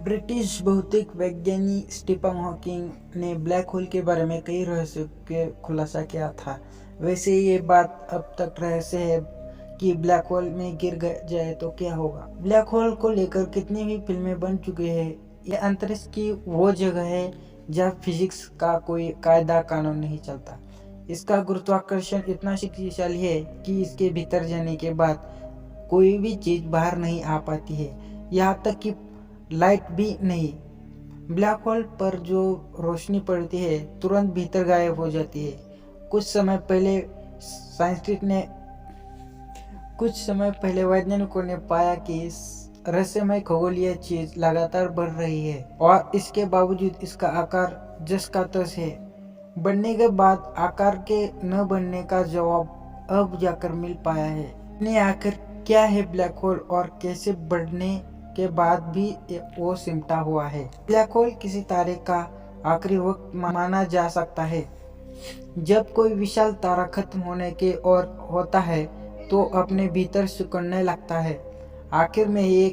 British भौतिक वैज्ञानिक Stephen Hawking ने ब्लैक होल के बारे में कई रहस्यों के खुलासा किया था। वैसे ये बात अब तक रहस्य है कि ब्लैक होल में गिर जाए तो क्या होगा। ब्लैक होल को लेकर कितनी भी फिल्में बन चुकी है। ये अंतरिक्ष की वो जगह है जहाँ फिजिक्स का कोई कायदा कानून नहीं चलता। इसका गुरुत्वाकर्षण इतना शक्तिशाली है कि इसके भीतर जाने के बाद कोई भी चीज बाहर नहीं आ पाती है, यहाँ तक कि लाइट भी नहीं। ब्लैक होल पर जो रोशनी पड़ती है तुरंत भीतर गायब हो जाती है। कुछ समय पहले वैज्ञानिकों ने पाया कि रहस्यमय खगोलीय चीज लगातार बढ़ रही है और इसके बावजूद इसका आकार जस का तस है। बढ़ने के बाद आकार के न बढ़ने का जवाब अब जाकर मिल पाया है। आखिर क्या है ब्लैक होल और कैसे बढ़ने के बाद भी वो सिमटा हुआ है। ब्लैक होल किसी तारे का आखिरी वक्त माना जा सकता है। जब कोई विशाल तारा खत्म होने के और होता है तो अपने भीतर सिकुड़ने लगता है। आखिर में ये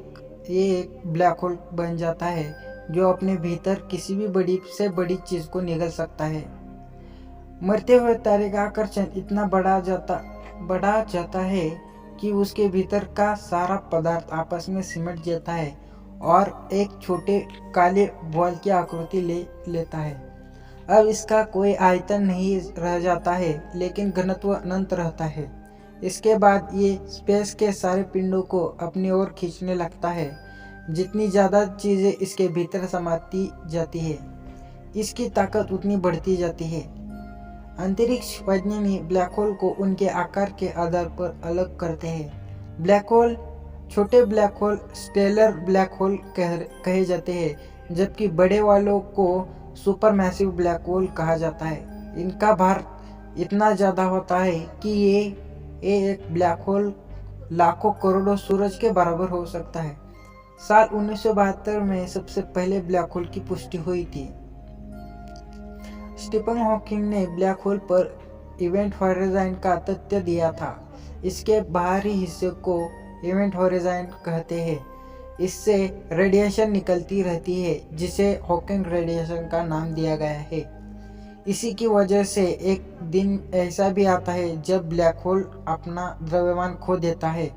एक ब्लैक होल बन जाता है जो अपने भीतर किसी भी बड़ी से बड़ी चीज को निगल सकता है। मरते हुए तारे का आकर्षण इतना बढ़ा जाता है कि उसके भीतर का सारा पदार्थ आपस में सिमट जाता है और एक छोटे काले बॉल की आकृति ले लेता है। अब इसका कोई आयतन नहीं रह जाता है, लेकिन घनत्व अनंत रहता है। इसके बाद ये स्पेस के सारे पिंडों को अपनी ओर खींचने लगता है। जितनी ज़्यादा चीज़ें इसके भीतर समाती जाती है, इसकी ताकत उतनी बढ़ती जाती है। अंतरिक्ष वैज्ञानिक ब्लैक होल को उनके आकार के आधार पर अलग करते हैं। ब्लैक होल छोटे black hole stellar black hole कहे जाते हैं, जबकि बड़े वालों को सुपरमैसिव ब्लैक होल कहा जाता है। इनका भार इतना ज़्यादा होता है कि ये एक ब्लैक होल लाखों करोड़ों सूरज के बराबर हो सकता है। साल 1972 में सबसे पहले ब्लैक होल की पुष्टि हुई थी। स्टीफन हॉकिंग ने ब्लैक होल पर इवेंट होराइजन का तथ्य दिया था। इसके बाहरी हिस्से को इवेंट होराइजन कहते हैं। इससे रेडिएशन निकलती रहती है, जिसे हॉकिंग रेडिएशन का नाम दिया गया है। इसी की वजह से एक दिन ऐसा भी आता है जब ब्लैक होल अपना द्रव्यमान खो देता है।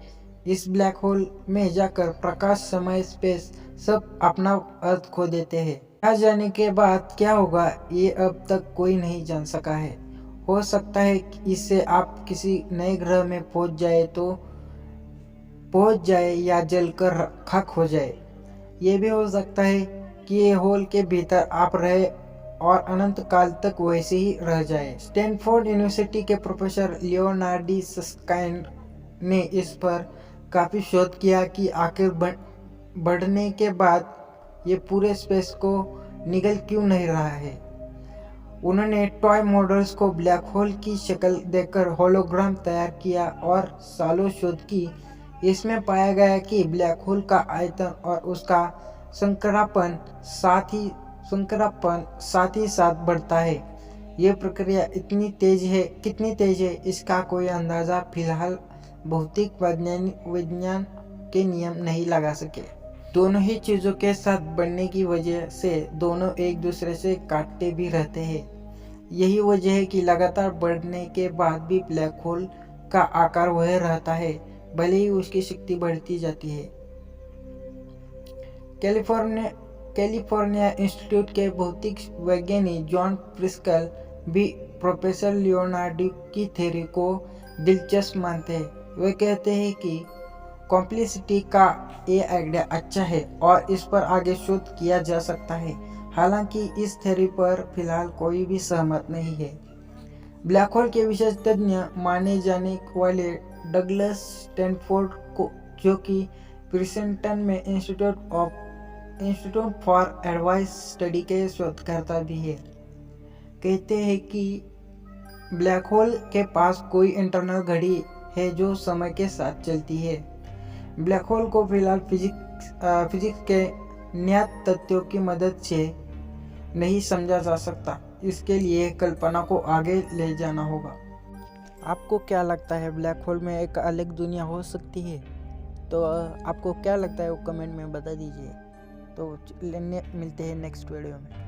इस ब्लैक होल में जाकर प्रकाश, समय, स्पेस सब अपना अर्थ खो देते हैं। यहाँ जाने के बाद क्या होगा ये अब तक कोई नहीं जान सका है। हो सकता है कि इससे आप किसी नए ग्रह में पहुंच जाए या जलकर खाक हो जाए। ये भी हो सकता है कि ये होल के भीतर आप रहे और अनंत काल तक वैसे ही रह जाए। स्टैनफोर्ड यूनिवर्सिटी के प्रोफेसर लियोनार्डो सस्काइन ने इस पर काफी शोध किया कि आखिर बढ़ने के बाद ये पूरे स्पेस को निगल क्यों नहीं रहा है। उन्होंने टॉय मॉडल्स को ब्लैक होल की शक्ल देकर होलोग्राम तैयार किया और सालों शोध की। इसमें पाया गया कि ब्लैक होल का आयतन और उसका संकरापन साथ ही साथ बढ़ता है। ये प्रक्रिया कितनी तेज है इसका कोई अंदाजा फिलहाल भौतिक विज्ञान के नियम नहीं लगा सके। दोनों ही चीजों के साथ बढ़ने की वजह से दोनों एक दूसरे से काटते भी रहते हैं। यही वजह है कि लगातार बढ़ने के बाद भी ब्लैक होल का आकार वह रहता है, भले ही उसकी शक्ति बढ़ती जाती है। कैलिफोर्निया इंस्टीट्यूट के भौतिक वैज्ञानिक जॉन प्रिस्कल भी प्रोफेसर लियोनार्डो की थ्योरी को दिलचस्प मानते हैं। वे कहते हैं कि कॉम्प्लेक्सिटी का ये आइडिया अच्छा है और इस पर आगे शोध किया जा सकता है। हालांकि इस थ्योरी पर फिलहाल कोई भी सहमत नहीं है। ब्लैक होल के विशेष तज्ञ माने जाने वाले डगलस स्टैनफोर्ड को, जो कि प्रिंसटन में इंस्टीट्यूट फॉर एडवांस स्टडी के शोधकर्ता भी है, कहते हैं कि ब्लैक होल के पास कोई इंटरनल घड़ी है जो समय के साथ चलती है। ब्लैक होल को फिलहाल फिजिक्स के ज्ञात तथ्यों की मदद से नहीं समझा जा सकता। इसके लिए कल्पना को आगे ले जाना होगा। आपको क्या लगता है, ब्लैक होल में एक अलग दुनिया हो सकती है? तो आपको क्या लगता है वो कमेंट में बता दीजिए। तो मिलते हैं नेक्स्ट वीडियो में।